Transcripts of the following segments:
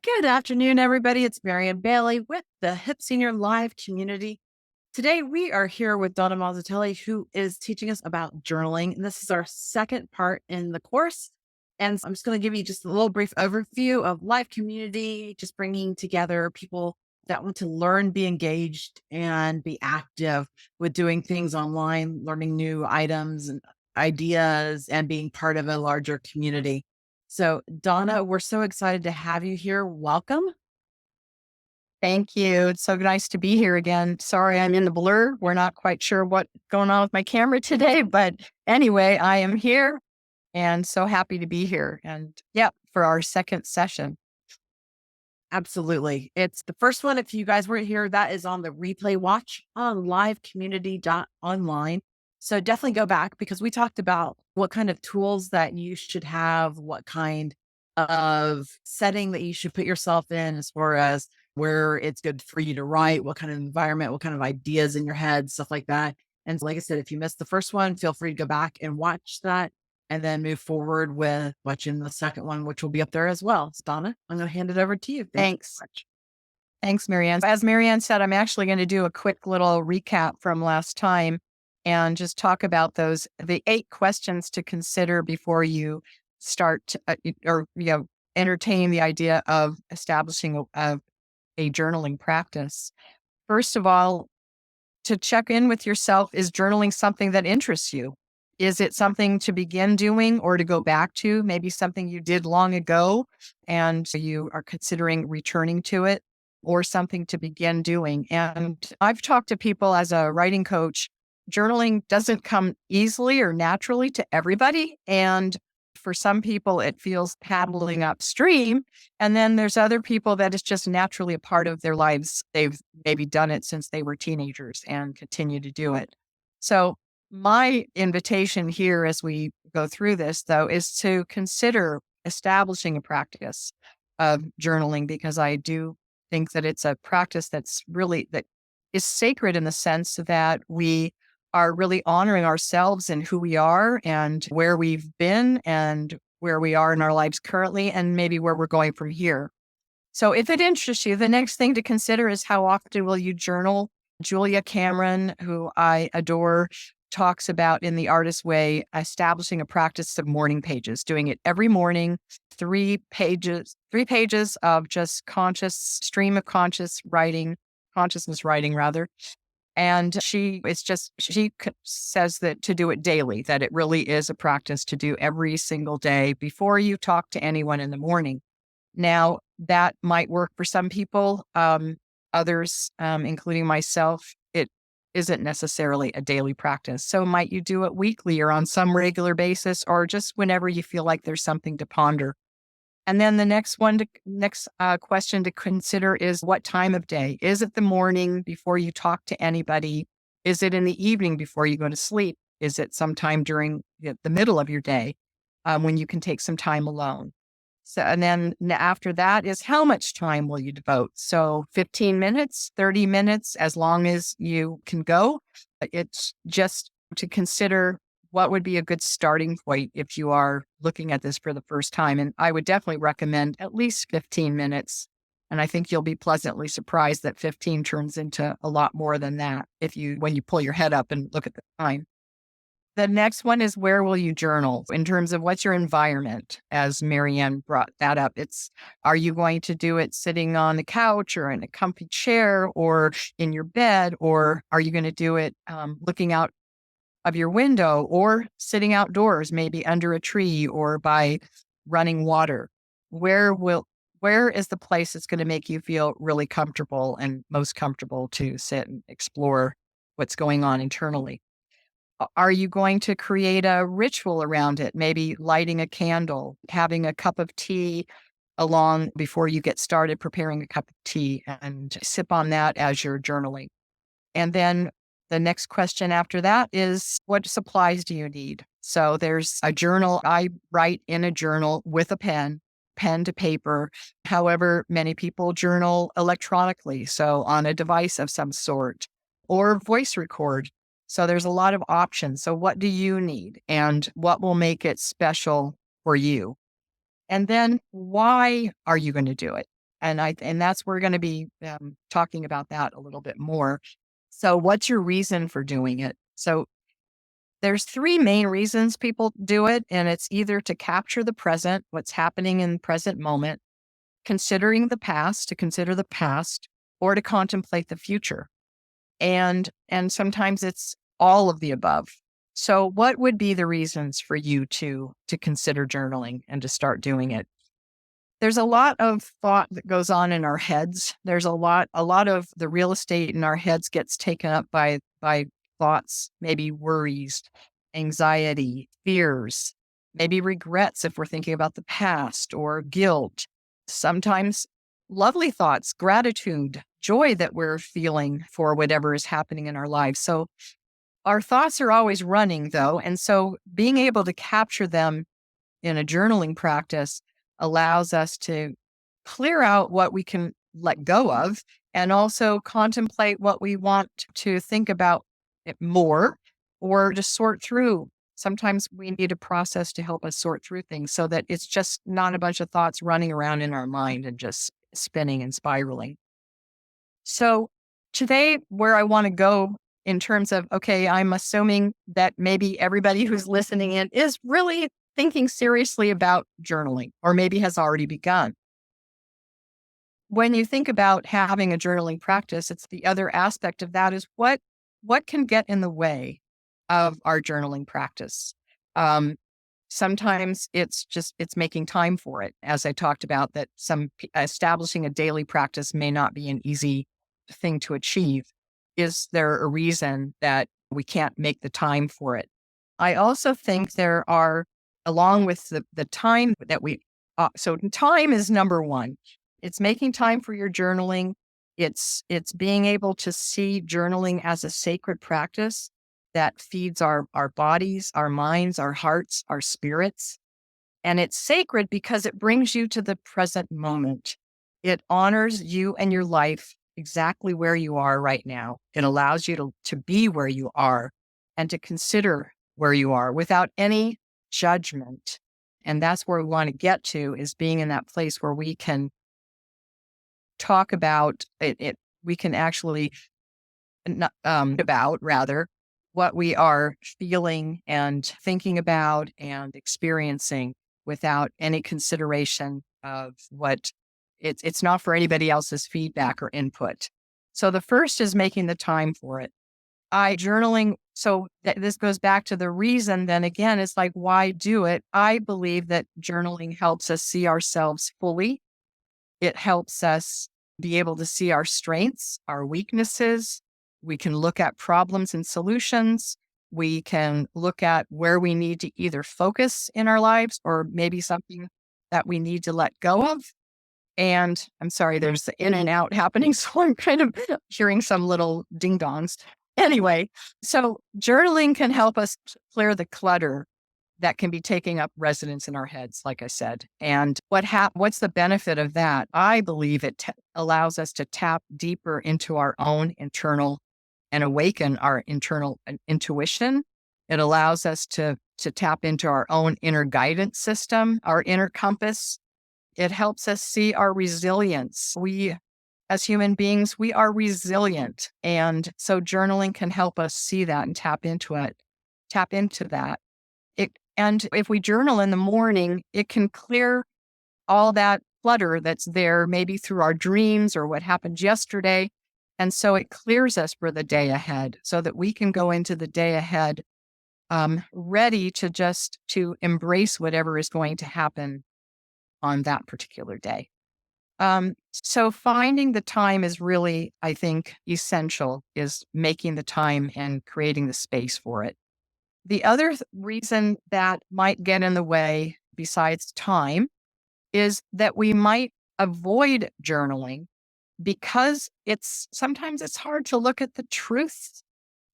Good afternoon, everybody. It's Marianne Bailey with the Hip Senior Live community. Today, we are here with Donna Mazzatelli, who is teaching us about journaling. And this is our second part in the course. And I'm just going to give you just a little brief overview of live community, just bringing together people that want to learn, be engaged, and be active with doing things online, learning new items and ideas, and being part of a larger community. So, Donna, we're so excited to have you here. Welcome. Thank you. It's so nice to be here again. Sorry, I'm in the blur. We're not quite sure what's going on with my camera today, but anyway, I am here and so happy to be here. And for our second session. Absolutely. It's the first one. If you guys weren't here, that is on the replay watch on livecommunity.online. So definitely go back because we talked about what kind of tools that you should have, what kind of setting that you should put yourself in as far as where it's good for you to write, what kind of environment, what kind of ideas in your head, stuff like that. And like I said, if you missed the first one, feel free to go back and watch that and then move forward with watching the second one, which will be up there as well. So Donna, I'm going to hand it over to you. Thanks. Thanks, Marianne. As Marianne said, I'm actually going to do a quick little recap from last time and just talk about the 8 questions to consider before you start entertain the idea of establishing a journaling practice. First of all, to check in with yourself, is journaling something that interests you? Is it something to begin doing or to go back to? Maybe something you did long ago and you are considering returning to it, or something to begin doing. And I've talked to people as a writing coach. Journaling doesn't come easily or naturally to everybody. And for some people, it feels paddling upstream. And then there's other people that it's just naturally a part of their lives. They've maybe done it since they were teenagers and continue to do it. So my invitation here as we go through this, though, is to consider establishing a practice of journaling, because I do think that it's a practice that is sacred in the sense that we are really honoring ourselves and who we are and where we've been and where we are in our lives currently and maybe where we're going from here. So if it interests you, the next thing to consider is how often will you journal? Julia Cameron, who I adore, talks about in The Artist's Way, establishing a practice of morning pages, doing it every morning, 3 pages of just stream of consciousness writing rather. And she says that to do it daily, that it really is a practice to do every single day before you talk to anyone in the morning. Now, that might work for some people. Others, including myself, it isn't necessarily a daily practice. So might you do it weekly or on some regular basis, or just whenever you feel like there's something to ponder. And then the next question to consider is what time of day. Is it the morning before you talk to anybody? Is it in the evening before you go to sleep? Is it sometime during the middle of your day when you can take some time alone? So, and then after that is how much time will you devote? So 15 minutes, 30 minutes, as long as you can go. It's just to consider what would be a good starting point if you are looking at this for the first time. And I would definitely recommend at least 15 minutes. And I think you'll be pleasantly surprised that 15 turns into a lot more than that when you pull your head up and look at the time. The next one is where will you journal in terms of what's your environment, as Marianne brought that up. Are you going to do it sitting on the couch or in a comfy chair or in your bed, or are you going to do it looking out of your window or sitting outdoors, maybe under a tree or by running water? Where is the place that's going to make you feel really comfortable and most comfortable to sit and explore what's going on internally? Are you going to create a ritual around it? Maybe lighting a candle, having a cup of tea along before you get started preparing a cup of tea, and sip on that as you're journaling. And then the next question after that is, what supplies do you need? So there's a journal. I write in a journal with a pen to paper. However, many people journal electronically, so on a device of some sort, or voice record. So there's a lot of options. So what do you need and what will make it special for you? And then why are you going to do it? And that's we're going to be talking about that a little bit more. So, what's your reason for doing it? So, there's three main reasons people do it, and it's either to capture the present, what's happening in the present moment, considering the past, to consider the past, or to contemplate the future. And sometimes it's all of the above. So what would be the reasons for you to consider journaling and to start doing it? There's a lot of thought that goes on in our heads. There's a lot of the real estate in our heads gets taken up by thoughts, maybe worries, anxiety, fears, maybe regrets if we're thinking about the past, or guilt. Sometimes lovely thoughts, gratitude, joy that we're feeling for whatever is happening in our lives. So our thoughts are always running though. And so being able to capture them in a journaling practice allows us to clear out what we can let go of and also contemplate what we want to think about it more, or to sort through. Sometimes we need a process to help us sort through things so that it's just not a bunch of thoughts running around in our mind and just spinning and spiraling. So today, where I want to go in terms of, okay, I'm assuming that maybe everybody who's listening in is really thinking seriously about journaling, or maybe has already begun. When you think about having a journaling practice, it's the other aspect of that is what can get in the way of our journaling practice. Um, Sometimes it's making time for it. As I talked about, that establishing a daily practice may not be an easy thing to achieve. Is there a reason that we can't make the time for it? I also think there are, along with the time that so time is number one. It's making time for your journaling. It's being able to see journaling as a sacred practice that feeds our bodies, our minds, our hearts, our spirits. And it's sacred because it brings you to the present moment. It honors you and your life exactly where you are right now. It allows you to be where you are and to consider where you are without any judgment. And that's where we want to get to, is being in that place where we can talk about it. We can actually about rather what we are feeling and thinking about and experiencing without any consideration of what it's not for anybody else's feedback or input. So the first is making the time for it. Journaling. So this goes back to the reason then again, it's like, why do it? I believe that journaling helps us see ourselves fully. It helps us be able to see our strengths, our weaknesses. We can look at problems and solutions. We can look at where we need to either focus in our lives or maybe something that we need to let go of. And I'm sorry, there's the in and out happening. So I'm kind of hearing some little ding dongs. Anyway, so journaling can help us clear the clutter that can be taking up residence in our heads, like I said. And what's the benefit of that? I believe it allows us to tap deeper into our own internal and awaken our internal intuition. It allows us to tap into our own inner guidance system, our inner compass. It helps us see our resilience. We, as human beings, we are resilient. And so journaling can help us see that and tap into that. And if we journal in the morning, it can clear all that clutter that's there, maybe through our dreams or what happened yesterday. And so it clears us for the day ahead so that we can go into the day ahead ready to embrace whatever is going to happen on that particular day. So finding the time is really, I think, essential, is making the time and creating the space for it. The other reason that might get in the way, besides time, is that we might avoid journaling because sometimes it's hard to look at the truths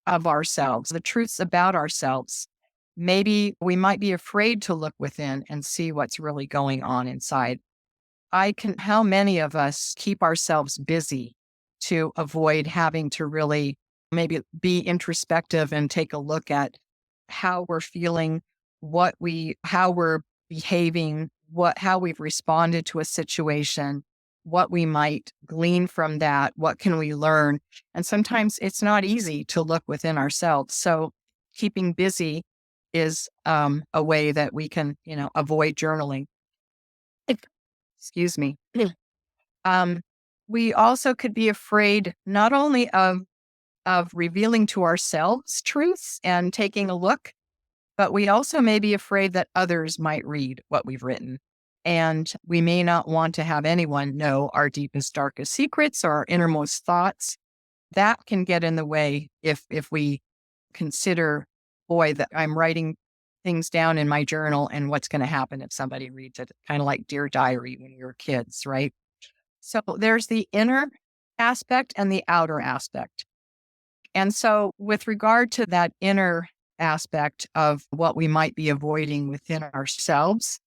of ourselves, the truths about ourselves. Maybe we might be afraid to look within and see what's really going on inside. How many of us keep ourselves busy to avoid having to really maybe be introspective and take a look at how we're feeling, how we're behaving, how we've responded to a situation. what we might glean from that. What can we learn? And sometimes it's not easy to look within ourselves. So keeping busy is a way that we can, avoid journaling. Excuse me. Um, we also could be afraid not only of revealing to ourselves truths and taking a look, but we also may be afraid that others might read what we've written. And we may not want to have anyone know our deepest, darkest secrets or our innermost thoughts. That can get in the way if we consider, boy, that I'm writing things down in my journal and what's going to happen if somebody reads it. Kind of like Dear Diary when we were kids, right? So there's the inner aspect and the outer aspect. And so, with regard to that inner aspect of what we might be avoiding within ourselves,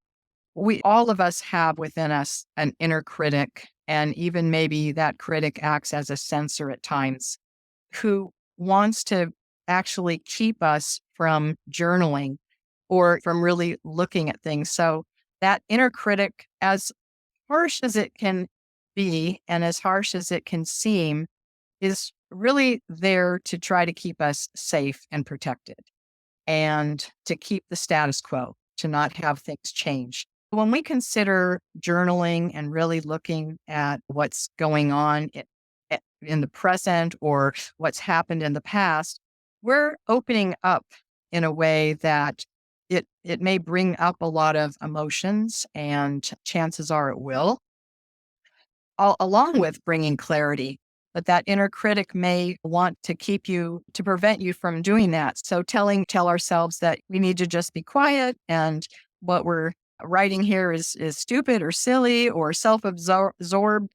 all of us have within us an inner critic, and even maybe that critic acts as a censor at times who wants to actually keep us from journaling or from really looking at things. So, that inner critic, as harsh as it can be and as harsh as it can seem, is really there to try to keep us safe and protected and to keep the status quo, to not have things change. When we consider journaling and really looking at what's going on in the present or what's happened in the past, we're opening up in a way that it may bring up a lot of emotions, and chances are it will, along with bringing clarity. But that inner critic may want to to prevent you from doing that. So tell ourselves that we need to just be quiet and what we're writing here is stupid or silly or self-absorbed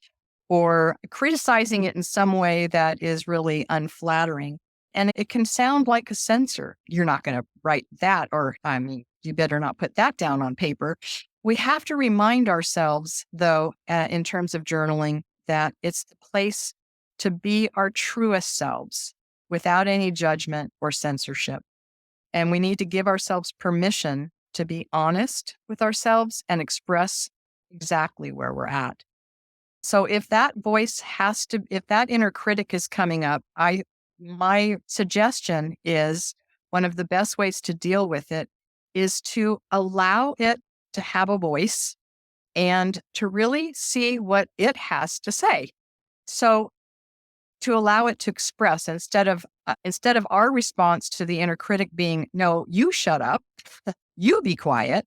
or criticizing it in some way that is really unflattering. And it can sound like a censor. You're not going to write that, or I mean, you better not put that down on paper. We have to remind ourselves, though, in terms of journaling, that it's the place to be our truest selves without any judgment or censorship. And we need to give ourselves permission to be honest with ourselves and express exactly where we're at. So if that if that inner critic is coming up, my suggestion is one of the best ways to deal with it is to allow it to have a voice and to really see what it has to say. So to allow it to express instead of our response to the inner critic being, no, you shut up, you be quiet.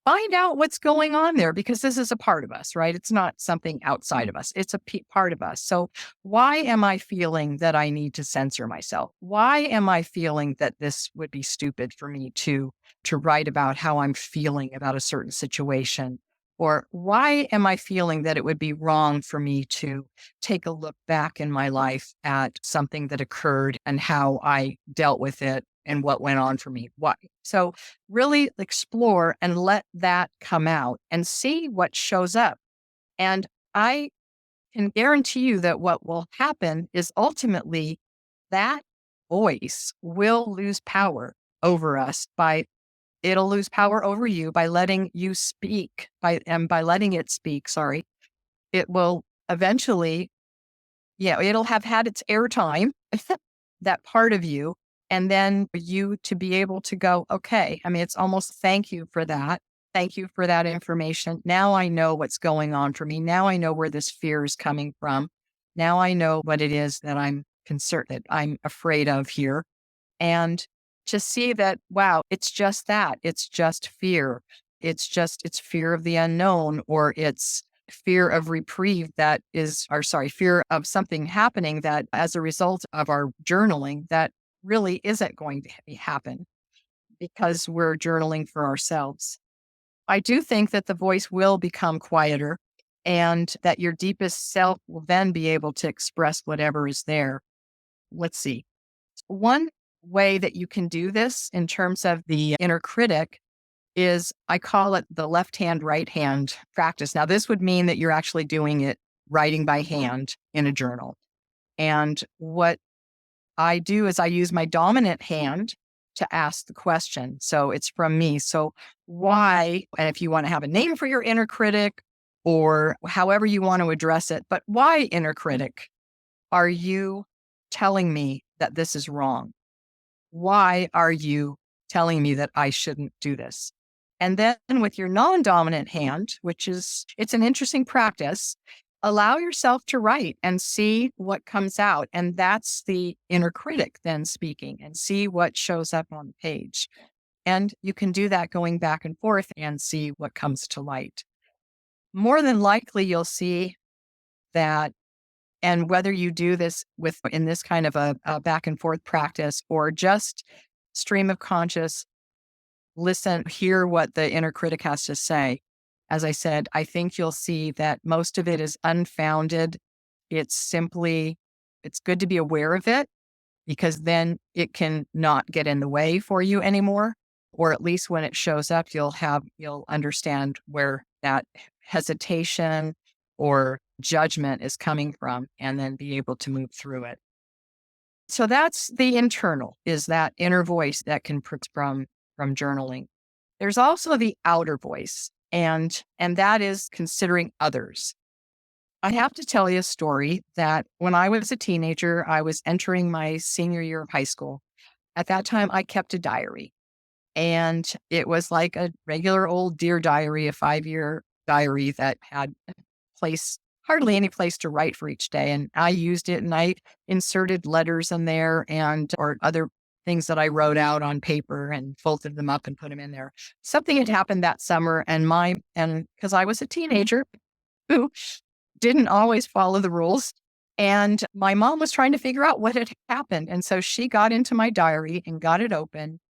Find out what's going on there because this is a part of us, right? It's not something outside of us. It's a part of us. So why am I feeling that I need to censor myself? Why am I feeling that this would be stupid for me to write about how I'm feeling about a certain situation? Or why am I feeling that it would be wrong for me to take a look back in my life at something that occurred and how I dealt with it and what went on for me? Why? So really explore and let that come out and see what shows up. And I can guarantee you that what will happen is ultimately that voice will lose power over us by it'll lose power over you by letting you speak by letting it speak, sorry. It will eventually, yeah, it'll have had its airtime, that part of you, and then you to be able to go, okay, I mean, it's almost thank you for that. Thank you for that information. Now I know what's going on for me. Now I know where this fear is coming from. Now I know what it is that I'm concerned, that I'm afraid of here. And to see that, wow, it's just that. It's just fear. It's fear of the unknown, or it's fear of reprieve that is, or sorry, fear of something happening that as a result of our journaling that really isn't going to happen because we're journaling for ourselves. I do think that the voice will become quieter and that your deepest self will then be able to express whatever is there. Let's see. One way that you can do this in terms of the inner critic is I call it the left hand, right hand practice. Now, this would mean that you're actually doing it writing by hand in a journal. And what I do is I use my dominant hand to ask the question. So it's from me. So why, and if you want to have a name for your inner critic or however you want to address it. But why, inner critic, are you telling me that this is wrong? Why are you telling me that I shouldn't do this? And then with your non-dominant hand, it's an interesting practice, allow yourself to write and see what comes out. And that's the inner critic then speaking, and see what shows up on the page. And you can do that going back and forth and see what comes to light. More than likely, you'll see that, and whether you do this in this kind of a back and forth practice, or just stream of conscious, listen, hear what the inner critic has to say. As I said, I think you'll see that most of it is unfounded. It's good to be aware of it, because then it can not get in the way for you anymore. Or at least when it shows up, you'll understand where that hesitation or judgment is coming from, and then be able to move through it. So that's the internal, is that inner voice that can from journaling. There's also the outer voice, and that is considering others. I have to tell you a story that when I was a teenager, I was entering my senior year of high school. At that time, I kept a diary, and it was like a regular old Dear Diary, a 5-year diary that had hardly any place to write for each day. And I used it, and I inserted letters in there or other things that I wrote out on paper and folded them up and put them in there. Something had happened that summer, and because I was a teenager who didn't always follow the rules, and my mom was trying to figure out what had happened. And so she got into my diary and got it open,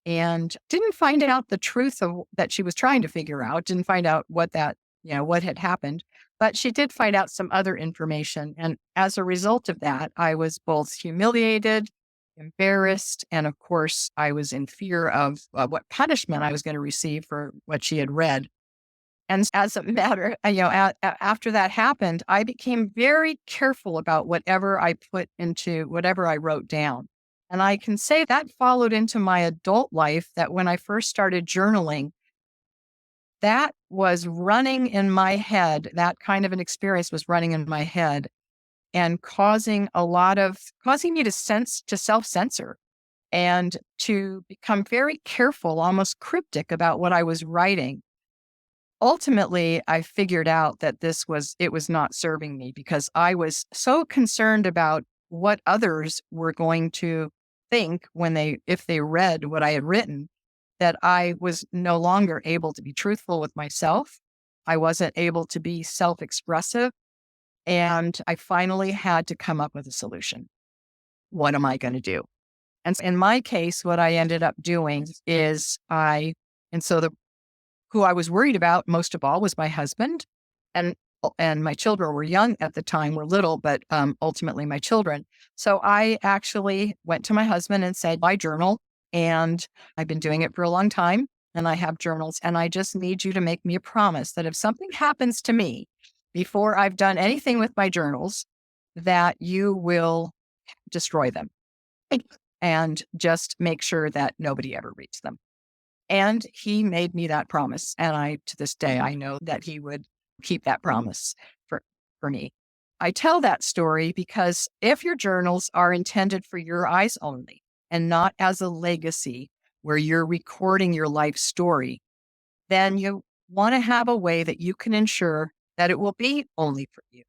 and didn't find out the truth of that she was trying to figure out, didn't find out what had happened, but she did find out some other information. And as a result of that, I was both humiliated, embarrassed, and of course, I was in fear of what punishment I was going to receive for what she had read. And as a matter, after that happened, I became very careful about whatever I wrote down. And I can say that followed into my adult life, that when I first started journaling, that was running in my head. That kind of an experience was running in my head, and causing me to self-censor, and to become very careful, almost cryptic, about what I was writing. Ultimately, I figured out that it was not serving me, because I was so concerned about what others were going to think if they read what I had written, that I was no longer able to be truthful with myself. I wasn't able to be self-expressive. And I finally had to come up with a solution. What am I going to do? And in my case, what I ended up doing is who I was worried about most of all was my husband, and my children were young at the time, were little, but ultimately my children. So I actually went to my husband and said, I journal, and I've been doing it for a long time, and I have journals, and I just need you to make me a promise that if something happens to me before I've done anything with my journals, that you will destroy them and just make sure that nobody ever reads them. And he made me that promise. And to this day, I know that he would keep that promise for me. I tell that story because if your journals are intended for your eyes only, and not as a legacy where you're recording your life story, then you want to have a way that you can ensure that it will be only for you.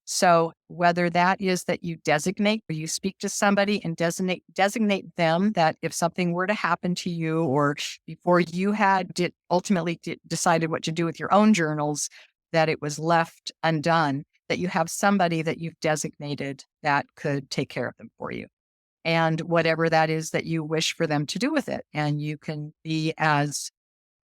So whether that is that you designate, or you speak to somebody and designate them, that if something were to happen to you, or before you ultimately decided what to do with your own journals, that it was left undone, that you have somebody that you've designated that could take care of them for you. And whatever that is that you wish for them to do with it. And you can be as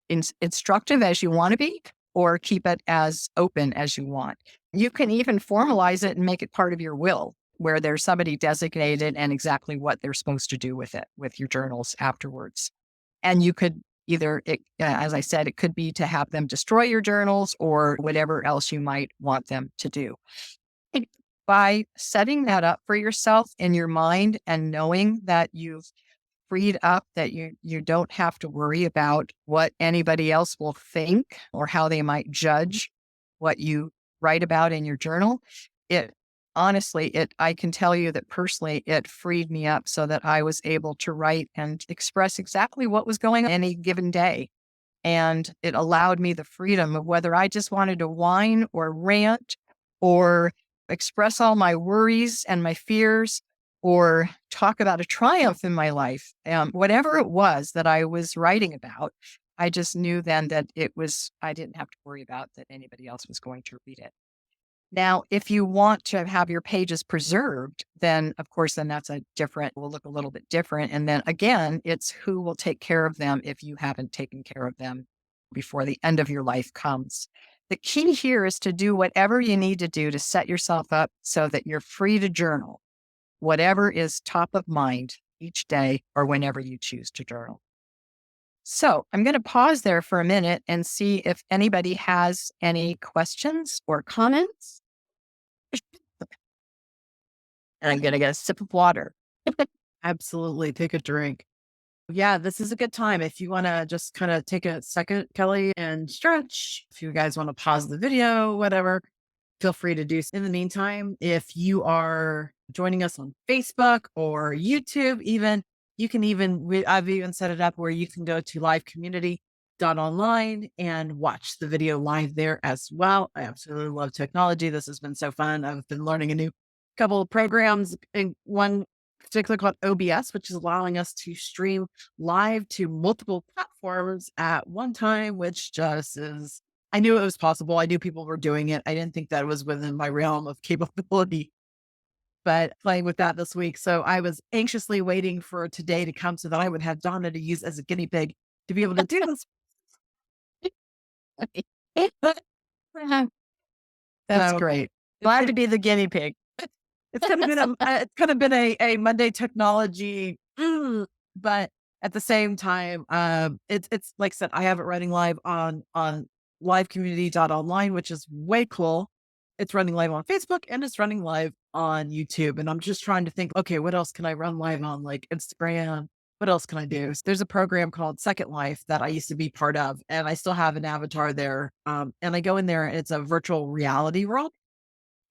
instructive as you want to be, or keep it as open as you want. You can even formalize it and make it part of your will, where there's somebody designated and exactly what they're supposed to do with it, with your journals afterwards. And you could as I said, it could be to have them destroy your journals, or whatever else you might want them to do. By setting that up for yourself in your mind, and knowing that you've freed up, that you don't have to worry about what anybody else will think or how they might judge what you write about in your journal, it honestly, I can tell you that personally, it freed me up so that I was able to write and express exactly what was going on any given day. And it allowed me the freedom of whether I just wanted to whine or rant or express all my worries and my fears or talk about a triumph in my life. Whatever it was that I was writing about, I just knew then that I didn't have to worry about that anybody else was going to read it. Now, if you want to have your pages preserved, then of course, then will look a little bit different. And then again, it's who will take care of them if you haven't taken care of them before the end of your life comes. The key here is to do whatever you need to do to set yourself up so that you're free to journal, whatever is top of mind each day or whenever you choose to journal. So I'm going to pause there for a minute and see if anybody has any questions or comments. And I'm going to get a sip of water. Absolutely. Take a drink. Yeah, this is a good time. If you want to just kind of take a second, Kelly, and stretch, if you guys want to pause the video, whatever, feel free to do so. In the meantime, if you are joining us on Facebook or YouTube, even, you can I've even set it up where you can go to livecommunity.online and watch the video live there as well. I absolutely love technology. This has been so fun. I've been learning a new couple of programs, and one particularly called OBS, which is allowing us to stream live to multiple platforms at one time, which just is, I knew it was possible. I knew people were doing it. I didn't think that was within my realm of capability, but playing with that this week. So I was anxiously waiting for today to come so that I would have Donna to use as a guinea pig to be able to do this. That's So great. Glad to be the guinea pig. it's kind of been it's kind of been a Monday technology, but at the same time, it's like I said, I have it running live on livecommunity.online, which is way cool. It's running live on Facebook and it's running live on YouTube. And I'm just trying to think, okay, what else can I run live on, like Instagram? What else can I do? So there's a program called Second Life that I used to be part of, and I still have an avatar there. And I go in there and it's a virtual reality world.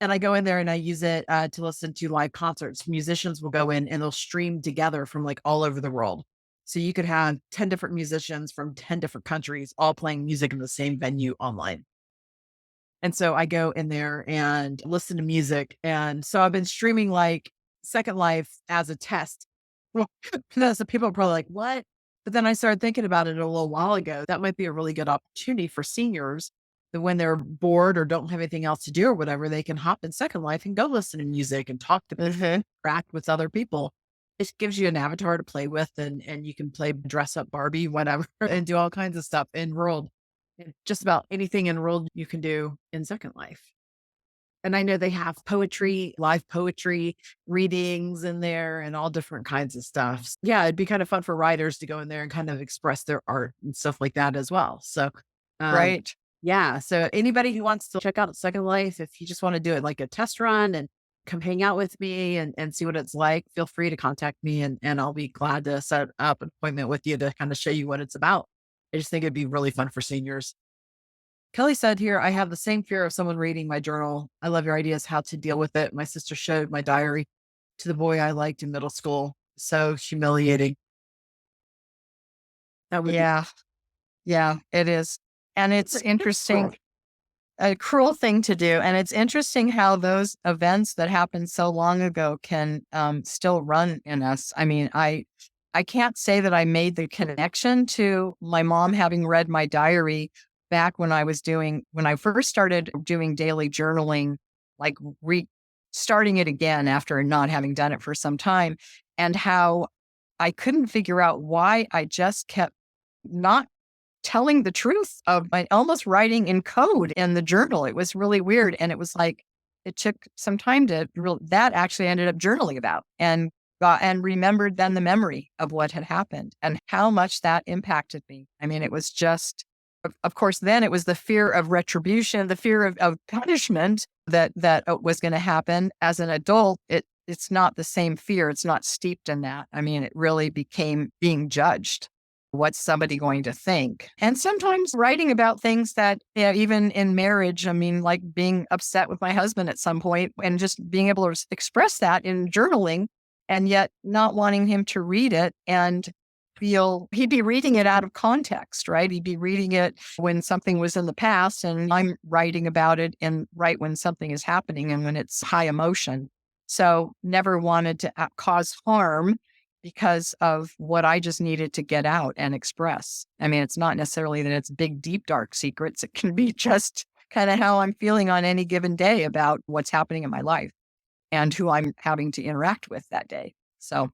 And I go in there and I use it to listen to live concerts. Musicians will go in and they'll stream together from like all over the world. So you could have 10 different musicians from 10 different countries all playing music in the same venue online. And so I go in there and listen to music. And so I've been streaming like Second Life as a test. Well, so people are probably like, what? But then I started thinking about it a little while ago. That might be a really good opportunity for seniors that when they're bored or don't have anything else to do or whatever, they can hop in Second Life and go listen to music and talk to people, interact with other people. It gives you an avatar to play with, and you can play dress up Barbie, whatever, and do all kinds of stuff in world. And just about anything in world you can do in Second Life. And I know they have poetry, live poetry readings in there and all different kinds of stuff. Yeah, it'd be kind of fun for writers to go in there and kind of express their art and stuff like that as well. So, um, Right. yeah. So anybody who wants to check out Second Life, if you just want to do it like a test run and come hang out with me and see what it's like, feel free to contact me and I'll be glad to set up an appointment with you to kind of show you what it's about. I just think it'd be really fun for seniors. Kelly said here, I have the same fear of someone reading my journal. I love your ideas how to deal with it. My sister showed my diary to the boy I liked in middle school. So humiliating. That would be Yeah. Yeah, it is. And it's cruel. interesting, a cruel thing to do. And it's interesting how those events that happened so long ago can still run in us. I mean, I can't say that I made the connection to my mom having read my diary back when when I first started doing daily journaling, like starting it again after not having done it for some time, and how I couldn't figure out why I just kept not telling the truth of my almost writing in code in the journal. It was really weird. And it was like, it took some time that actually ended up journaling about and remembered then the memory of what had happened and how much that impacted me. I mean, it was just, of course, then it was the fear of retribution, the fear of punishment that was going to happen. As an adult, it's not the same fear. It's not steeped in that. I mean, it really became being judged. what's somebody going to think? And sometimes writing about things that, yeah, even in marriage, I mean, like being upset with my husband at some point and just being able to express that in journaling and yet not wanting him to read it and feel he'd be reading it out of context, right? He'd be reading it when something was in the past and I'm writing about it and right when something is happening and when it's high emotion. So never wanted to cause harm because of what I just needed to get out and express. I mean, it's not necessarily that it's big, deep, dark secrets. It can be just kind of how I'm feeling on any given day about what's happening in my life and who I'm having to interact with that day. So,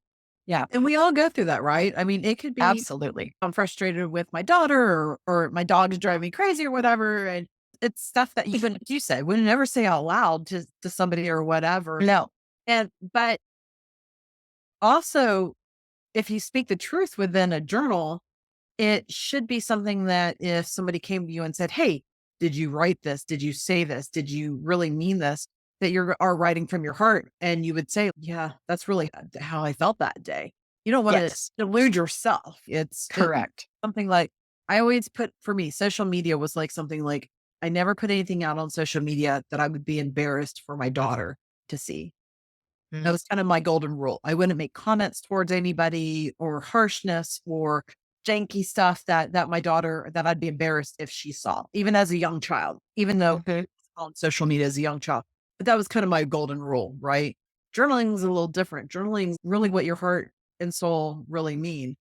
yeah, And we all go through that, right? I mean, it could be absolutely. I'm frustrated with my daughter or my dog is driving me crazy or whatever. And it's stuff that even like you said, would never say out loud to somebody or whatever. No, But also if you speak the truth within a journal, it should be something that if somebody came to you and said, "Hey, did you write this? Did you say this? Did you really mean this?" That you are writing from your heart, and you would say, "Yeah, that's really how I felt that day." You don't want to yes, delude yourself. It's correct. something like I always put for me. Social media was like something like I never put anything out on social media that I would be embarrassed for my daughter to see. That Mm, was kind of my golden rule. I wouldn't make comments towards anybody or harshness or janky stuff that my daughter that I'd be embarrassed if she saw, even as a young child, even though mhm, on social media as a young child. But that was kind of my golden rule, right? Journaling is a little different. Journaling is really what your heart and soul really mean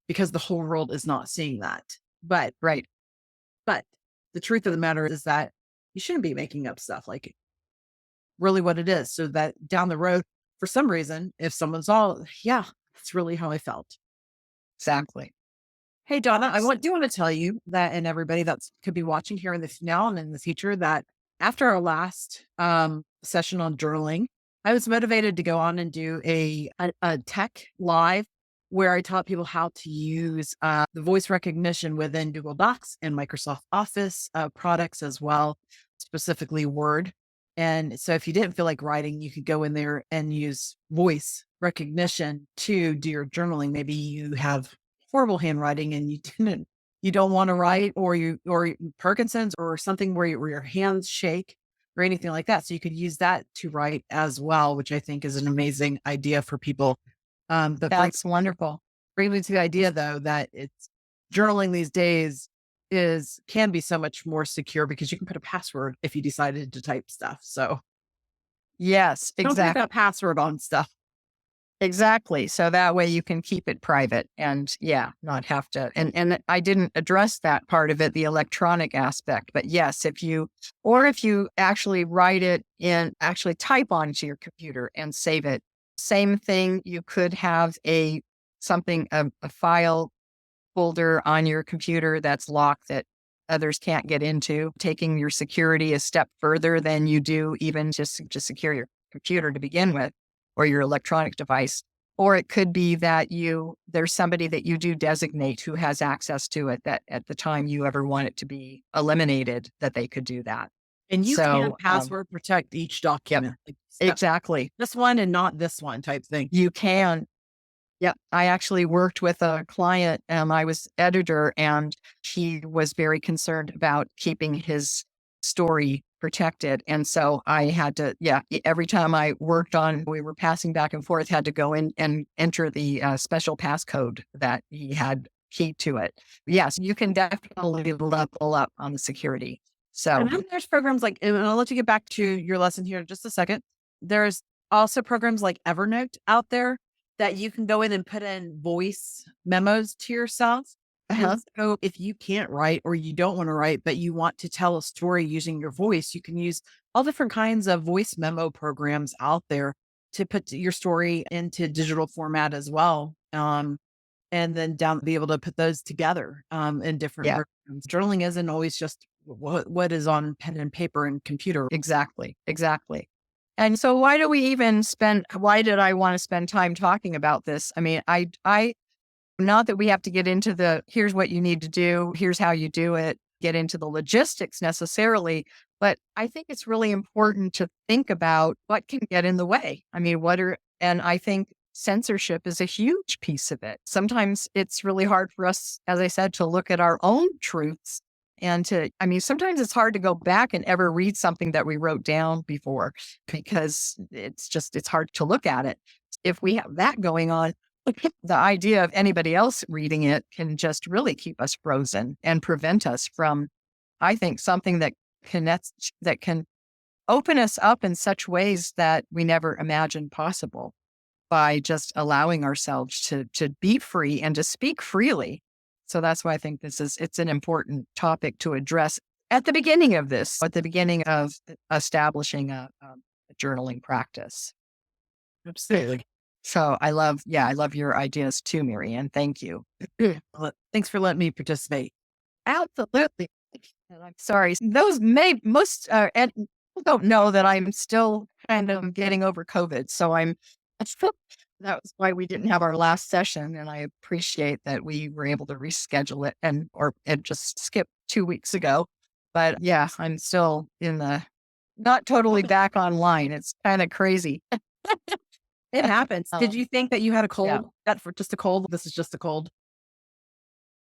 because the whole world is not seeing that. But right. but the truth of the matter is that you shouldn't be making up stuff like really what it is so that down the road, for some reason, if someone's all, yeah, that's really how I felt. Exactly. Hey, Donna, do want to tell you that, and everybody that's could be watching here in the now and in the future, that after our last session on journaling, I was motivated to go on and do a tech live where I taught people how to use the voice recognition within Google Docs and Microsoft Office products as well, specifically Word. And so, if you didn't feel like writing, you could go in there and use voice recognition to do your journaling. Maybe you have horrible handwriting and you don't want to write or Parkinson's or something where your hands shake or anything like that. So you could use that to write as well, which I think is an amazing idea for people. But That's wonderful. bring me to the idea though that it's journaling these days is can be so much more secure because you can put a password if you decided to type stuff. So Yes, don't put exactly. that password on stuff. Exactly. So that way you can keep it private and yeah, not have to. And I didn't address that part of it, the electronic aspect. But yes, if you actually write it in, actually type onto your computer and save it. Same thing. You could have a file folder on your computer that's locked that others can't get into, taking your security a step further than you do even just to secure your computer to begin with or your electronic device. Or it could be that there's somebody that you do designate who has access to it that at the time you ever want it to be eliminated, that they could do that. And you can So, password protect each yep, document. Like, exactly. this one and not this one type thing. You can. Yep. I actually worked with a client. I was editor and he was very concerned about keeping his story protected. And so I had to, yeah, every time we were passing back and forth, had to go in and enter the special passcode that he had key to it. Yes, you can definitely level up on the security. And So, then there's programs like, and I'll let you get back to your lesson here in just a second. There's also programs like Evernote out there that you can go in and put in voice memos to yourself. And uh-huh, so if you can't write or you don't want to write, but you want to tell a story using your voice, you can use all different kinds of voice memo programs out there to put your story into digital format as well. And then down be able to put those together in different yeah, versions. Journaling isn't always just what is on pen and paper and computer. exactly. Exactly. And so why did I want to spend time talking about this? I mean, not that we have to get into here's what you need to do, here's how you do it, get into the logistics necessarily, but I think it's really important to think about what can get in the way. I mean, and I think censorship is a huge piece of it. Sometimes it's really hard for us, as I said, to look at our own truths and sometimes it's hard to go back and ever read something that we wrote down before because it's hard to look at it. If we have that going on, the idea of anybody else reading it can just really keep us frozen and prevent us from, I think, something that can open us up in such ways that we never imagined possible by just allowing ourselves to be free and to speak freely. So that's why I think it's an important topic to address at the beginning of this, at the beginning of establishing a journaling practice. Absolutely. So I love your ideas too, Marianne. Thank you. Well, thanks for letting me participate. Absolutely. And I'm sorry. Most and people don't know that I'm still kind of getting over COVID. So that was why we didn't have our last session. And I appreciate that we were able to reschedule it and just skip 2 weeks ago. But yeah, I'm still not totally back online. It's kind of crazy. It happens. Did Um, you think that you had a yeah. cold? That for just a cold? This is just a cold.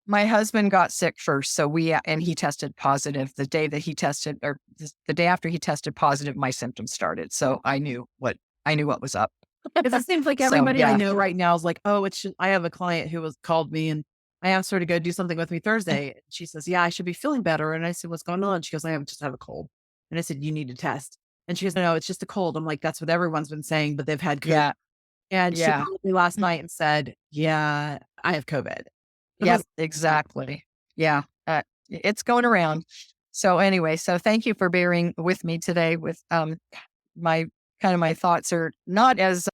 My husband got sick first, so and he tested positive. The day that he tested, or the day after he tested positive, my symptoms started. So I knew what was up. Because it seems like So everybody I yeah, know right now is like, oh, it's just, I have a client who was called me and I asked her to go do something with me Thursday. And she says, yeah, I should be feeling better. And I said, what's going on? She goes, just have a cold. And I said, you need to test. And she goes, no, it's just a cold. I'm like, that's what everyone's been saying, but they've had COVID. yeah, And she yeah, called me last night and said, yeah, I have COVID. And I yeah, was exactly. Yeah, it's going around. So anyway, so thank you for bearing with me today. With my my thoughts are not as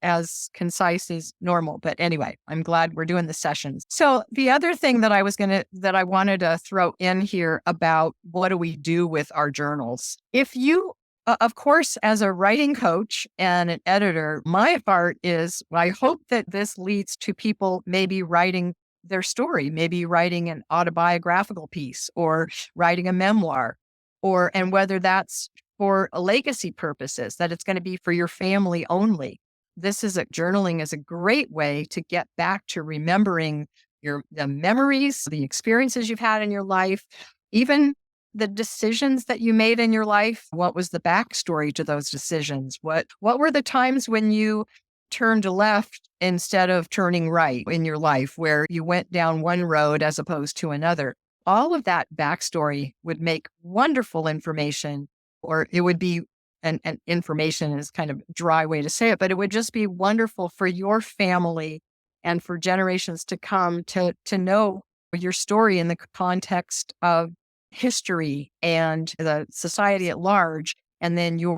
concise as normal, but anyway, I'm glad we're doing the sessions. So the other thing that I wanted to throw in here about what do we do with our journals? If you of course, as a writing coach and an editor, my heart is I hope that this leads to people maybe writing their story, maybe writing an autobiographical piece or writing a memoir, and whether that's for legacy purposes, that it's going to be for your family only. Journaling is a great way to get back to remembering the memories, the experiences you've had in your life, even the decisions that you made in your life. What was the backstory to those decisions? What were the times when you turned left instead of turning right in your life, where you went down one road as opposed to another? All of that backstory would make wonderful information, or it would be, and information is kind of a dry way to say it, but it would just be wonderful for your family and for generations to come to know your story in the context of history and the society at large, and then your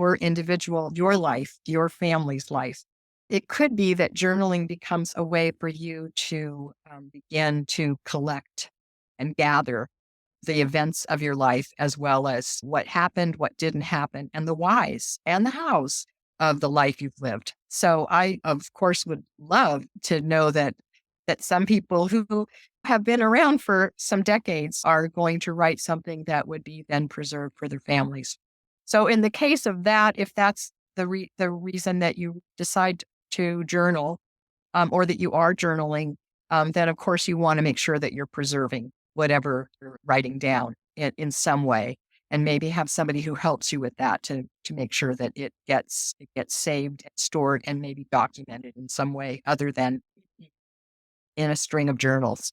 life, your family's life. It could be that journaling becomes a way for you to begin to collect and gather the events of your life, as well as what happened, what didn't happen, and the whys and the hows of the life you've lived. So I, of course, would love to know that some people who have been around for some decades are going to write something that would be then preserved for their families. So in the case of that, if that's the reason that you decide to journal, or that you are journaling, then of course you want to make sure that you're preserving whatever you're writing down in some way, and maybe have somebody who helps you with that to make sure that it gets saved and stored and maybe documented in some way other than in a string of journals.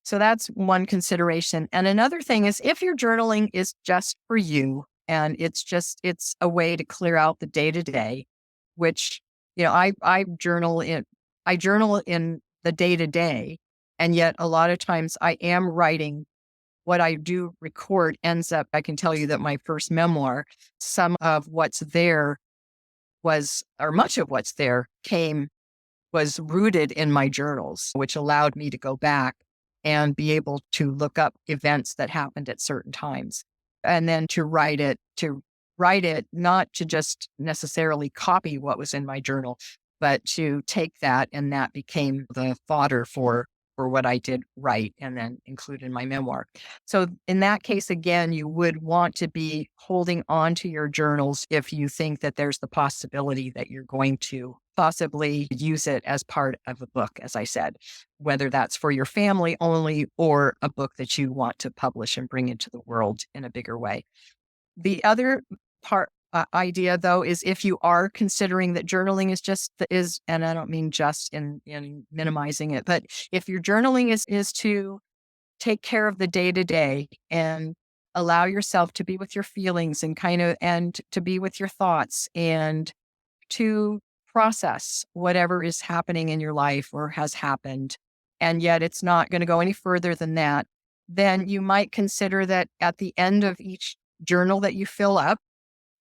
So that's one consideration. And another thing is, if your journaling is just for you and it's a way to clear out the day to day, which, I journal in the day to day. And yet a lot of times I am writing what I do record ends up, I can tell you that my first memoir, some of what's there or much of what's there was rooted in my journals, which allowed me to go back and be able to look up events that happened at certain times. And then to write it, not to just necessarily copy what was in my journal, but to take that, and that became the fodder for for what I did right and then include in my memoir. So in that case, again, you would want to be holding on to your journals if you think that there's the possibility that you're going to possibly use it as part of a book, as I said, whether that's for your family only or a book that you want to publish and bring into the world in a bigger way. The other part idea though is if you are considering that journaling is, and I don't mean just in minimizing it, but if your journaling is to take care of the day to day and allow yourself to be with your feelings and and to be with your thoughts and to process whatever is happening in your life or has happened, and yet it's not going to go any further than that, then you might consider that at the end of each journal that you fill up,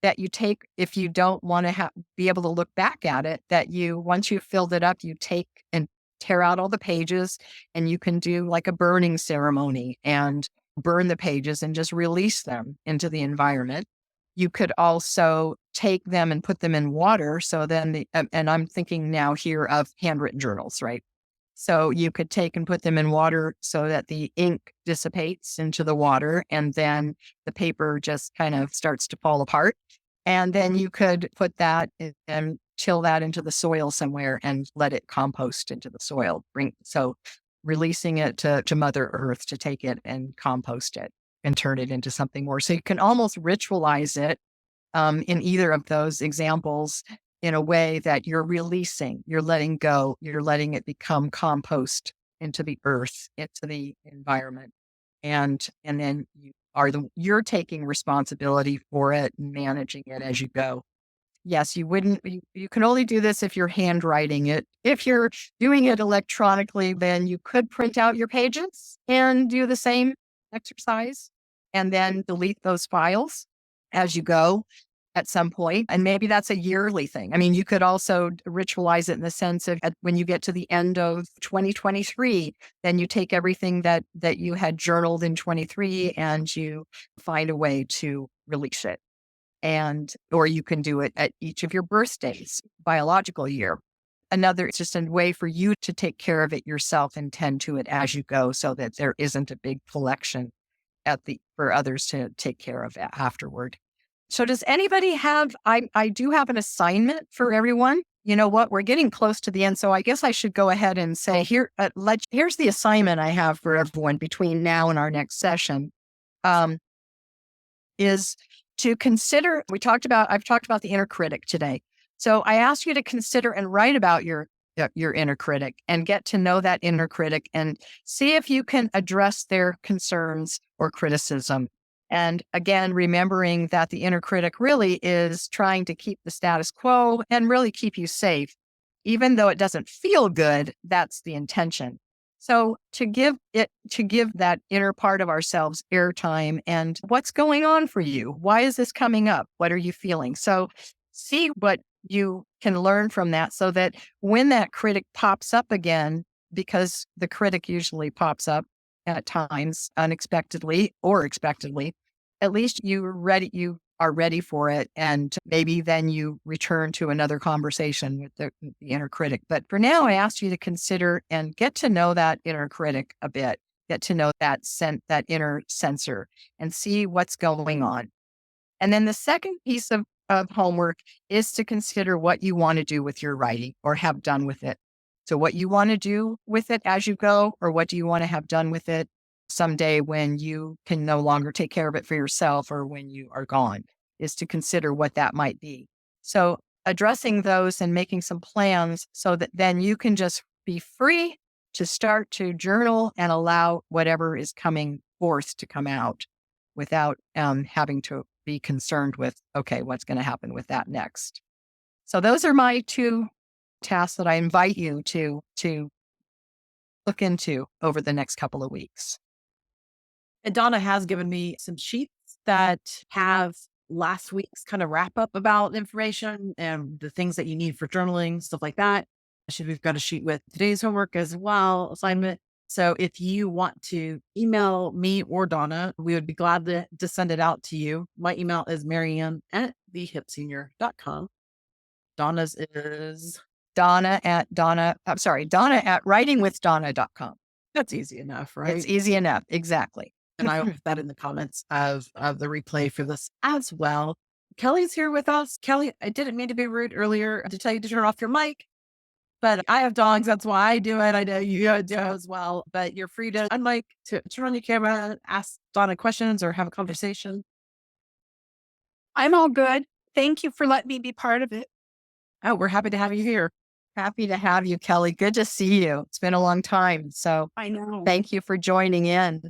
that you take, if you don't want to be able to look back at it, that you, once you've filled it up, you take and tear out all the pages, and you can do like a burning ceremony and burn the pages and just release them into the environment. You could also take them and put them in water. So then and I'm thinking now here of handwritten journals, right? So you could take and put them in water so that the ink dissipates into the water, and then the paper just kind of starts to fall apart. And then you could put that and chill that into the soil somewhere and let it compost into the soil. So releasing it to Mother Earth to take it and compost it and turn it into something more. So you can almost ritualize it in either of those examples in a way that you're releasing, you're letting go, you're letting it become compost into the earth, into the environment. And then you're taking responsibility for it and managing it as you go. Yes, you can only do this if you're handwriting it. If you're doing it electronically, then you could print out your pages and do the same exercise and then delete those files as you go at some point. And maybe that's a yearly thing. I mean, you could also ritualize it in the sense of when you get to the end of 2023, then you take everything that you had journaled in 23 and you find a way to release it. Or you can do it at each of your birthdays, biological year. It's just a way for you to take care of it yourself and tend to it as you go so that there isn't a big collection for others to take care of afterward. So does anybody have, I do have an assignment for everyone. You know what? We're getting close to the end. So I guess I should go ahead and say here's the assignment I have for everyone between now and our next session. Is to consider, I've talked about the inner critic today. So I ask you to consider and write about your inner critic and get to know that inner critic and see if you can address their concerns or criticism. And again, remembering that the inner critic really is trying to keep the status quo and really keep you safe. Even though it doesn't feel good, that's the intention. So to give that inner part of ourselves airtime and what's going on for you? Why is this coming up? What are you feeling? So see what you can learn from that so that when that critic pops up again, because the critic usually pops up at times unexpectedly or expectedly, at least you are ready for it. And maybe then you return to another conversation with the inner critic. But for now, I asked you to consider and get to know that inner critic a bit, get to know that inner censor and see what's going on. And then the second piece of homework is to consider what you want to do with your writing or have done with it. So what you want to do with it as you go, or what do you want to have done with it someday when you can no longer take care of it for yourself or when you are gone, is to consider what that might be. So addressing those and making some plans so that then you can just be free to start to journal and allow whatever is coming forth to come out without having to be concerned with, okay, what's going to happen with that next. So those are my two tasks that I invite you to look into over the next couple of weeks. And Donna has given me some sheets that have last week's kind of wrap up about information and the things that you need for journaling, stuff like that. We've got a sheet with today's homework as well, assignment. So if you want to email me or Donna, we would be glad to send it out to you. My email is marianne@thehipsenior.com. Donna's is Donna at writingwithdonna.com. That's easy enough, It's right? easy enough. Exactly. And I will put that in the comments of the replay for this as well. Kelly's here with us. Kelly, I didn't mean to be rude earlier to tell you to turn off your mic, but I have dogs. That's why I do it. I know you do as well, but you're free to unmic, to turn on your camera, ask Donna questions or have a conversation. I'm all good. Thank you for letting me be part of it. Oh, we're happy to have you here. Happy to have you, Kelly. Good to see you. It's been a long time. So I know. thank you for joining in.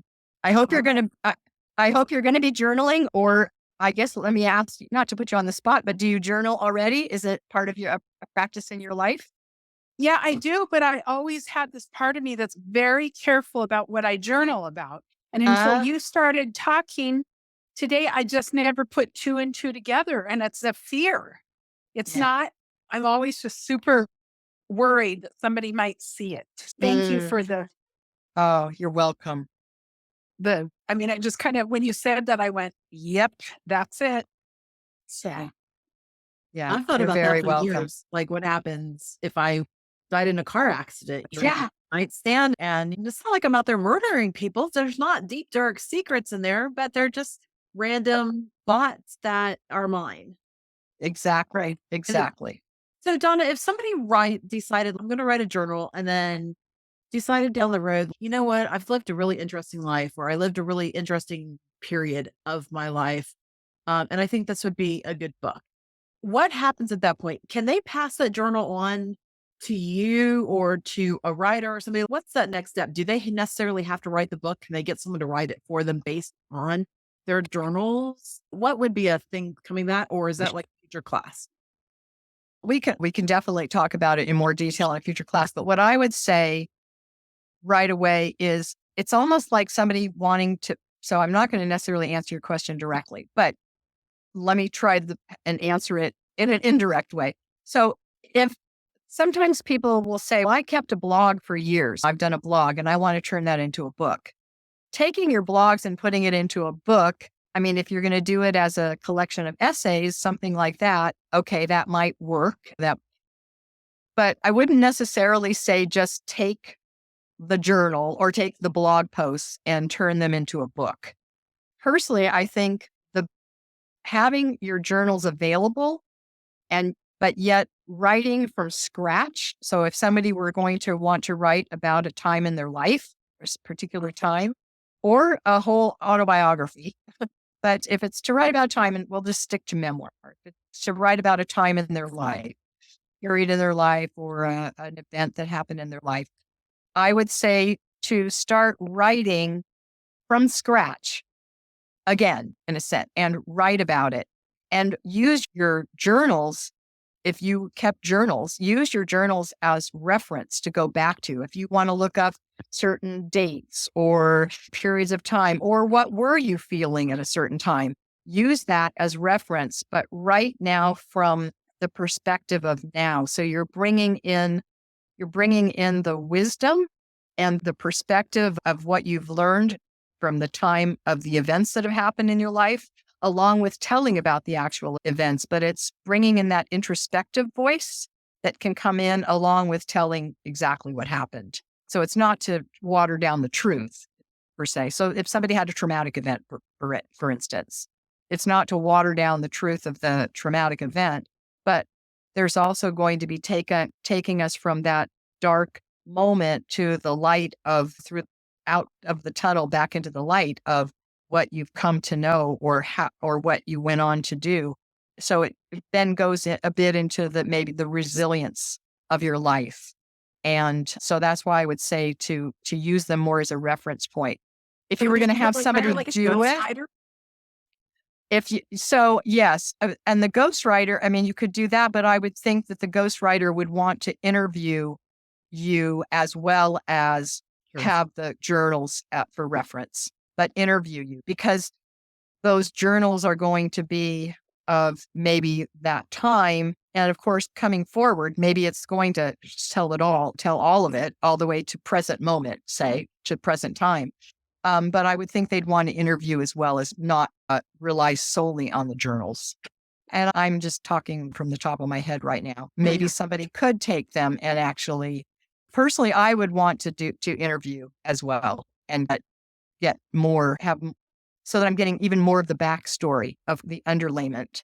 I hope you're going to, I hope you're going to be journaling, or I guess let me ask you, not to put you on the spot, but do you journal already? Is it part of your a practice in your life? Yeah, I do, but I always had this part of me that's very careful about what I journal about. And until Uh, you started talking today, I just never put two and two together. And it's a fear. It's yeah. not, I'm always just super worried that somebody might see it. Thank you Mm. for Oh, you're welcome. I mean, I just kind of, when you said that, I went, yep, that's it. So, Yeah, I've thought you're about that very for welcome. years. Like, what happens if I died in a car accident? yeah, Nightstand, and it's not like I'm out there murdering people. There's not deep, dark secrets in there, but they're just random thoughts that are mine. Exactly. And Exactly. so, Donna, if somebody decided I'm going to write a journal, and then decided down the road, you know what, I've lived a really interesting life, or I lived a really interesting period of my life, and I think this would be a good book. What happens at that point? Can they pass that journal on to you or to a writer or somebody? What's that next step? Do they necessarily have to write the book? Can they get someone to write it for them based on their journals? What would be a thing coming that, or is that like a future class? We can definitely talk about it in more detail in a future class. But what I would say right away is it's almost like somebody wanting to. So I'm not going to necessarily answer your question directly, but let me try and answer it in an indirect way. So if sometimes people will say, well, I kept a blog for years. I've done a blog and I want to turn that into a book. Taking your blogs and putting it into a book, I mean, if you're going to do it as a collection of essays, something like that, okay, that might work. But I wouldn't necessarily say just take the journal or take the blog posts and turn them into a book. Personally, I think the having your journals available but yet writing from scratch. So if somebody were going to want to write about a time in their life, a particular time, or a whole autobiography, but if it's to write about time, and we'll just stick to memoir, if it's to write about a time in their life, period in their life, or an event that happened in their life, I would say to start writing from scratch again, in a sense, and write about it and use your journals. If you kept journals, use your journals as reference to go back to. If you want to look up certain dates or periods of time, or what were you feeling at a certain time, use that as reference, but right now from the perspective of now. So you're bringing in the wisdom and the perspective of what you've learned from the time of the events that have happened in your life, along with telling about the actual events. But it's bringing in that introspective voice that can come in along with telling exactly what happened. So it's not to water down the truth per se. So if somebody had a traumatic event, for instance, it's not to water down the truth of the traumatic event, but there's also going to be taking us from that dark moment to the light of through out of the tunnel back into the light of what you've come to know or what you went on to do. So it then goes a bit into maybe the resilience of your life. And so that's why I would say to use them more as a reference point. If you were going to have somebody do it, yes, and the ghostwriter, I mean, you could do that, but I would think that the ghostwriter would want to interview you as well as have the journals for reference, but interview you because those journals are going to be of maybe that time. And of course, coming forward, maybe it's going to tell all of it, all the way to present moment, say to present time. But I would think they'd want to interview as well as not rely solely on the journals. And I'm just talking from the top of my head right now. Maybe somebody could take them and actually personally, I would want to interview as well and get more, so that I'm getting even more of the backstory of the underlayment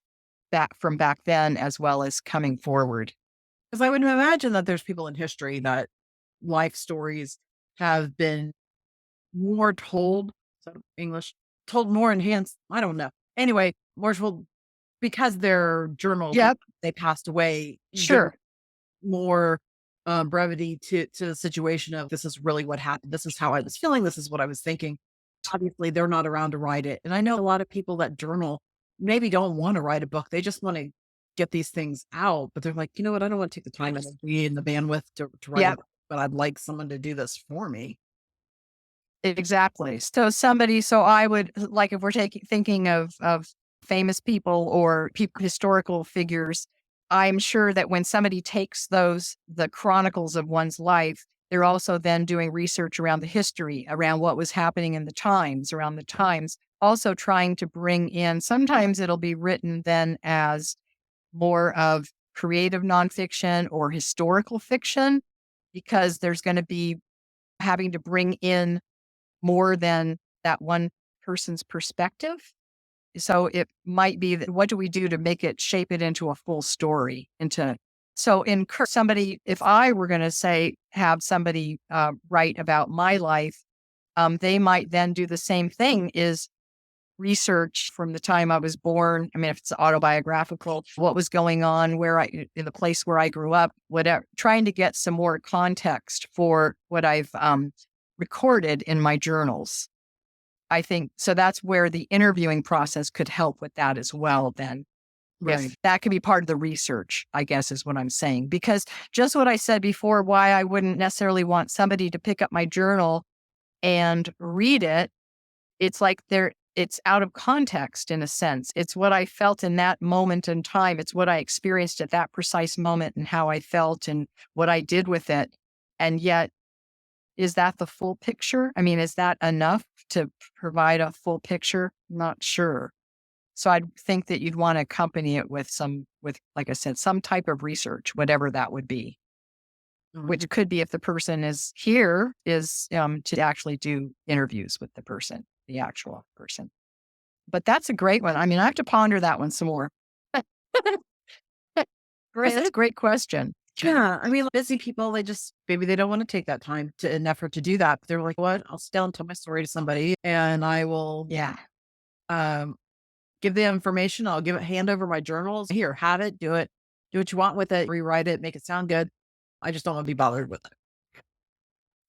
back from back then, as well as coming forward. Because I would imagine that there's people in history that life stories have been more told. Is that English? Told more enhanced. I don't know. Anyway, more told because they're journals. Yep, They passed away. You give sure. more brevity to the situation of this is really what happened. This is how I was feeling. This is what I was thinking. Obviously, they're not around to write it. And I know a lot of people that journal maybe don't want to write a book. They just want to get these things out. But they're like, you know what? I don't want to take the time and energy and the bandwidth to write it, Yep, but I'd like someone to do this for me. exactly. So I would like, if we're thinking of famous people or historical figures, I'm sure that when somebody takes the chronicles of one's life, they're also then doing research around the history, around what was happening in the times, around the times, also trying to bring in, sometimes it'll be written then as more of creative nonfiction or historical fiction, because there's going to be having to bring in more than that one person's perspective. So it might be that, what do we do to make it, shape it into a full story, into, so somebody, if I were going to say, have somebody write about my life, they might then do the same thing, is research from the time I was born. I mean, if it's autobiographical, what was going on, in the place where I grew up, whatever, trying to get some more context for what I've recorded in my journals. I think so. That's where the interviewing process could help with that as well. Then, Right. if that could be part of the research, I guess is what I'm saying. Because just what I said before, why I wouldn't necessarily want somebody to pick up my journal and read it, it's like it's out of context in a sense. It's what I felt in that moment in time. It's what I experienced at that precise moment and how I felt and what I did with it. And yet, is that the full picture? I mean, is that enough to provide a full picture? Not sure. So I'd think that you'd want to accompany it with like I said, some type of research, whatever that would be, which could be, if the person is here, is to actually do interviews with the actual person. But that's a great one. I mean, I have to ponder that one some more. Great. That's a great question. Yeah, I mean, busy people, they just maybe they don't want to take that time to and effort to do that. But they're like, "What? I'll sit down and tell my story to somebody, and I will Yeah. um, give the information. I'll hand over my journals. Here, have it. Do what you want with it. Rewrite it. Make it sound good. I just don't want to be bothered with it."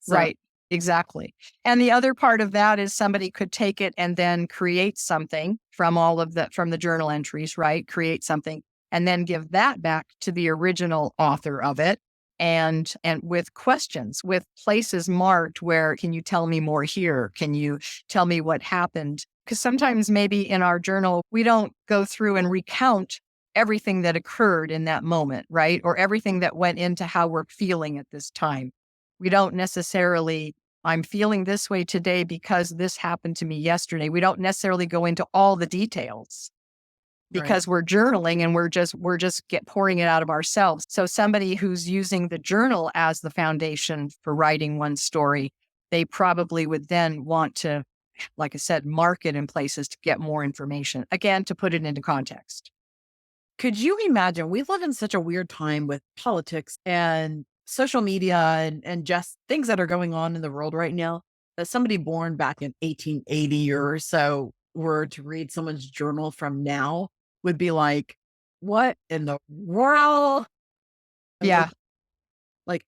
So, Right. Exactly. And the other part of that is somebody could take it and then create something from from the journal entries, right? Create something and then give that back to the original author of it. And with questions, with places marked where, can you tell me more here? Can you tell me what happened? Because sometimes maybe in our journal, we don't go through and recount everything that occurred in that moment, right? Or everything that went into how we're feeling at this time. We don't necessarily, I'm feeling this way today because this happened to me yesterday. We don't necessarily go into all the details right, because we're journaling and we're just pouring it out of ourselves. So somebody who's using the journal as the foundation for writing one story, they probably would then want to, like I said, mark it in places to get more information. Again, to put it into context. could you imagine? We live in such a weird time with politics and social media and just things that are going on in the world right now. That somebody born back in 1880 or so were to read someone's journal from now would be like, "What in the world?" Yeah. Like,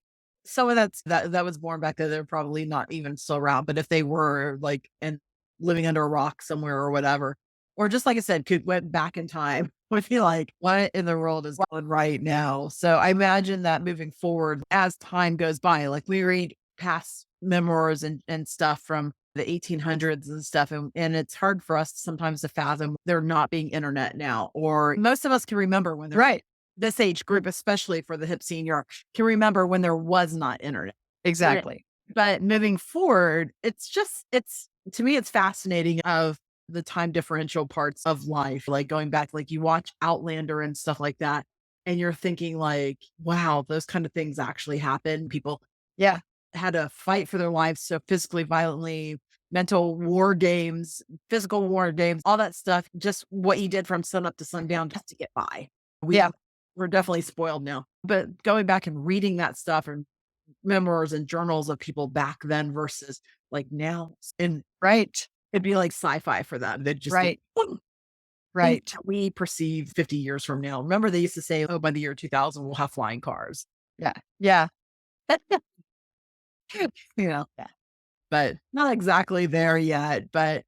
someone that was born back then, they're probably not even still around, but if they were, like, and living under a rock somewhere or whatever, or just like I said, could went back in time, would be like, "What in the world is going right now?" So, I imagine that moving forward, as time goes by, like, we read past memoirs and stuff from the 1800s and stuff, and it's hard for us sometimes to fathom there not being internet now, or most of us can remember when there Right. this age group, especially for the hip senior, can remember when there was not internet. But Exactly. but moving forward, it's to me, it's fascinating of the time differential parts of life, like going back, like you watch Outlander and stuff like that, and you're thinking like, wow, those kind of things actually happen. People Yeah. had to fight for their lives so physically violently, mental war games, physical war games, all that stuff, just what you did from sun up to sundown just to get by. Yeah. We're definitely spoiled now. But going back and reading that stuff and memoirs and journals of people back then versus like now, and Right. it'd be like sci-fi for them. They'd just be Right. things Right. that we perceive 50 years from now. Remember, they used to say, oh, by the year 2000, we'll have flying cars. Yeah. Yeah. You know, Yeah. but not exactly there yet, but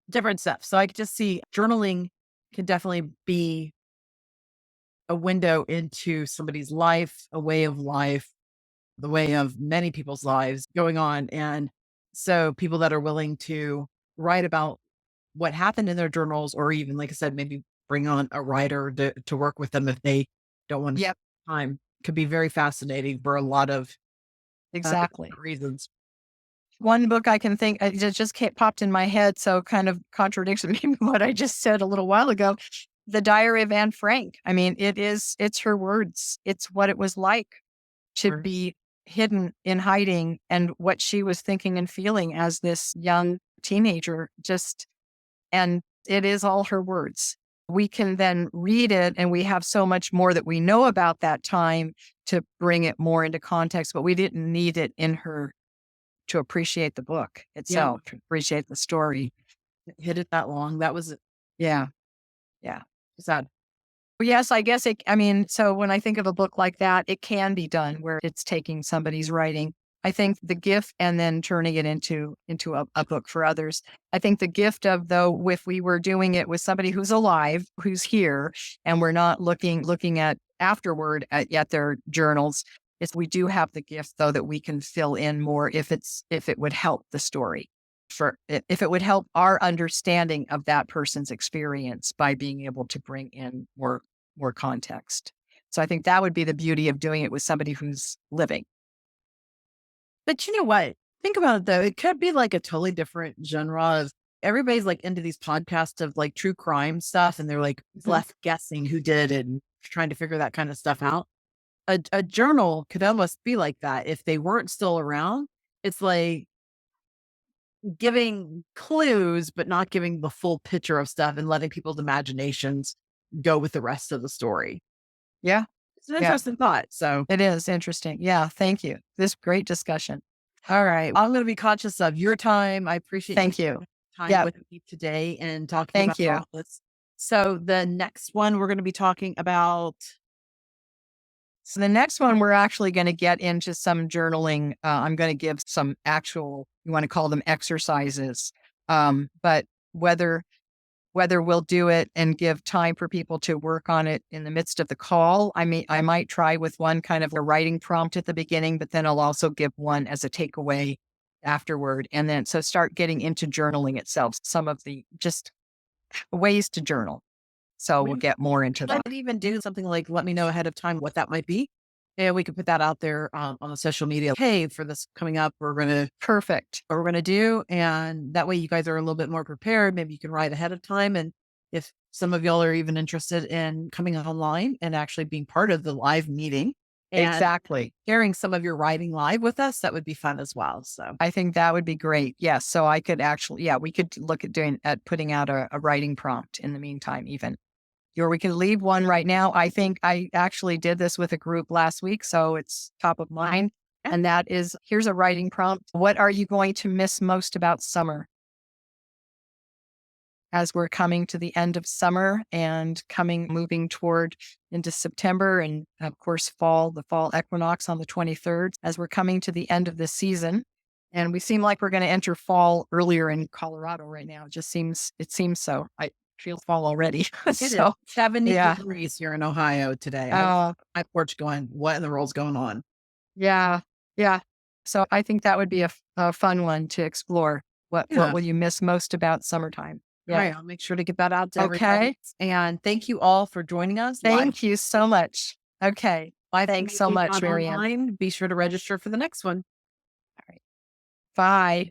different stuff. So I could just see journaling can definitely be a window into somebody's life, a way of life, the way of many people's lives going on. And so people that are willing to write about what happened in their journals, or even, like I said, maybe bring on a writer to work with them if they don't want to Yep. spend time, could be very fascinating for a lot of Exactly. reasons. One book I can think it just popped in my head, so kind of contradicts maybe what I just said a little while ago. The Diary of Anne Frank. I mean, it's her words. It's what it was like to Right. be hidden in hiding and what she was thinking and feeling as this young teenager. And it is all her words. We can then read it and we have so much more that we know about that time to bring it more into context, but we didn't need it in her to appreciate the book Yeah. itself, to appreciate the story. Hit it that long. That was Yeah. Yeah. sad. Well, yes, I guess I mean, so when I think of a book like that, it can be done where it's taking somebody's writing. I think the gift and then turning it into a book for others. I think the gift of though, if we were doing it with somebody who's alive, who's here, and we're not looking at afterward at their journals, is we do have the gift though that we can fill in more if it would help the story. If it would help our understanding of that person's experience by being able to bring in more context. So I think that would be the beauty of doing it with somebody who's living. But you know what? Think about it though. It could be like a totally different genre of everybody's like into these podcasts of like true crime stuff and they're like Mhm. left guessing who did it and trying to figure that kind of stuff out. A journal could almost be like that. If they weren't still around, it's like giving clues, but not giving the full picture of stuff and letting people's imaginations go with the rest of the story. Yeah. It's an Yeah. interesting thought. So, It is interesting. Yeah. Thank you. This great discussion. all right. I'm going to be conscious of your time. I appreciate you Thank you. spending time Yeah. with me today and talking about Thank you. all this. So, the next one we're going to be talking about. So the next one, we're actually going to get into some journaling. I'm going to give some actual, you want to call them exercises. But whether we'll do it and give time for people to work on it in the midst of the call, I might try with one kind of a writing prompt at the beginning, but then I'll also give one as a takeaway afterward. And then so start getting into journaling itself, some of the just ways to journal. So we'll get more into I that. might even do something like let me know ahead of time what that might be. And we could put that out there on the social media. Hey, for this coming up, Perfect. what we're gonna do, and that way you guys are a little bit more prepared. Maybe you can write ahead of time, and if some of y'all are even interested in coming online and actually being part of the live meeting and Exactly. sharing some of your writing live with us, that would be fun as well. So I think that would be great. Yes. So I could actually, yeah, we could look at putting out a writing prompt in the meantime, even. Or we can leave one right now. I think I actually did this with a group last week, so it's top of mind. yeah. And that is here's a writing prompt. What are you going to miss most about summer? As we're coming to the end of summer and moving toward into September and of course the fall equinox on the 23rd, as we're coming to the end of the season. And we seem like we're going to enter fall earlier in Colorado right now. It seems so. I feel fall already. It is So 70 yeah. degrees here in Ohio today. Uh, My porch going, what in the world's going on? yeah. Yeah. So I think that would be a fun one to explore. What Yeah. will you miss most about summertime? All Yeah. right, I'll make sure to get that out to Okay. everybody. And thank you all for joining us. Thank you so much. Okay. Live Thanks so meeting much, Marianne. online. Be sure to register for the next one. All right. Bye.